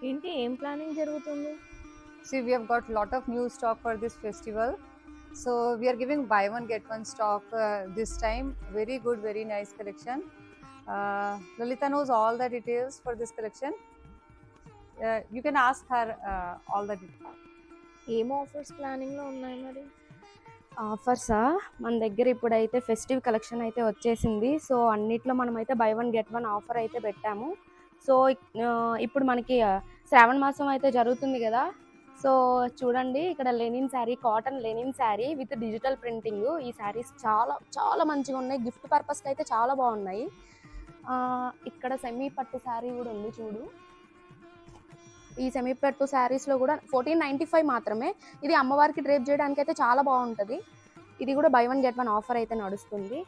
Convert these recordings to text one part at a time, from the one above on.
ఏంటి ఏం ప్లానింగ్ జరుగుతుంది? See, we have got lot of new stock for this festival. So we are giving buy one get one stock this time. Very good, very nice collection. Lalita knows all the details for this collection. You can ask her all the details. ఏం offers ప్లానింగ్లో ఉన్నాయి మరి? ఆఫర్సా? మన దగ్గర ఇప్పుడైతే festive collection అయితే వచ్చేసింది. So అన్నిట్లో మనమైతే by one get one offer అయితే పెట్టాము. సో ఇప్పుడు మనకి శ్రావణ మాసం అయితే జరుగుతుంది కదా. సో చూడండి, ఇక్కడ linen sari, cotton linen sari with digital printing. ఈ శారీస్ చాలా చాలా మంచిగా ఉన్నాయి. గిఫ్ట్ పర్పస్కి అయితే చాలా బాగున్నాయి. ఇక్కడ సెమీ పట్టు శారీ కూడా ఉంది చూడు. ఈ సెమీ పట్టు శారీస్లో కూడా 1495 మాత్రమే. ఇది అమ్మవారికి డ్రేప్ చేయడానికి అయితే చాలా బాగుంటుంది. ఇది కూడా by one get one offer అయితే నడుస్తుంది.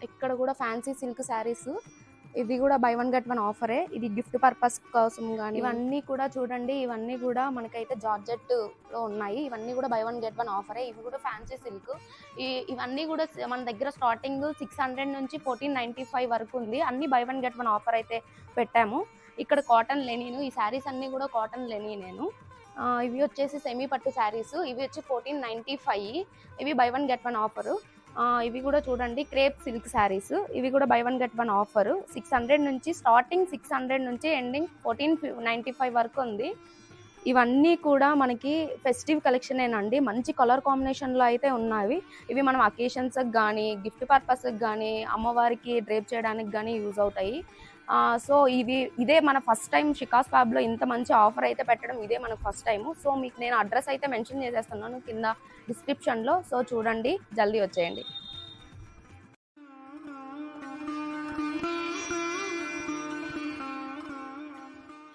ఇక్కడ కూడా ఫ్యాన్సీ సిల్క్ శారీస్, ఇది కూడా బై వన్ గెట్ వన్ ఆఫరే. ఇది గిఫ్ట్ పర్పస్ కోసం కానీ ఇవన్నీ కూడా చూడండి, ఇవన్నీ కూడా మనకైతే జార్జెట్లో ఉన్నాయి. ఇవన్నీ కూడా బై వన్ గెట్ వన్ ఆఫరే. ఇవి కూడా ఫ్యాన్సీ సిల్క్. ఇవన్నీ కూడా మన దగ్గర స్టార్టింగ్ 600 నుంచి 1495 వరకు ఉంది. అన్ని by one get one offer అయితే పెట్టాము. ఇక్కడ కాటన్ లెనిన్, ఈ శారీస్ అన్నీ కూడా కాటన్ లెనిన్. ఇవి వచ్చేసి సెమీ పట్టు శారీస్. ఇవి వచ్చి 1495. ఇవి by one get one offer. ఇవి కూడా చూడండి క్రేప్ సిల్క్ శారీస్. ఇవి కూడా by one get one offer. 600 నుంచి స్టార్టింగ్, 600 నుంచి ఎండింగ్ 1495 వరకు ఉంది. ఇవన్నీ కూడా మనకి ఫెస్టివ్ కలెక్షనేనండి. మంచి కలర్ కాంబినేషన్లో అయితే ఉన్నాయి. ఇవి మనం అకేషన్స్కి కానీ, గిఫ్ట్ పర్పస్కి కానీ, అమ్మవారికి డ్రేప్ చేయడానికి కానీ యూజ్ అవుతాయి. సో ఇదే మన ఫస్ట్ టైం షికాస్ ఫ్యాబ్లో ఇంత మంచి ఆఫర్ అయితే పెట్టడం ఇదే మనకు ఫస్ట్ టైము. సో మీకు నేను అడ్రస్ అయితే మెన్షన్ చేసేస్తున్నాను కింద డిస్క్రిప్షన్లో. సో చూడండి, జల్దీ వచ్చేయండి.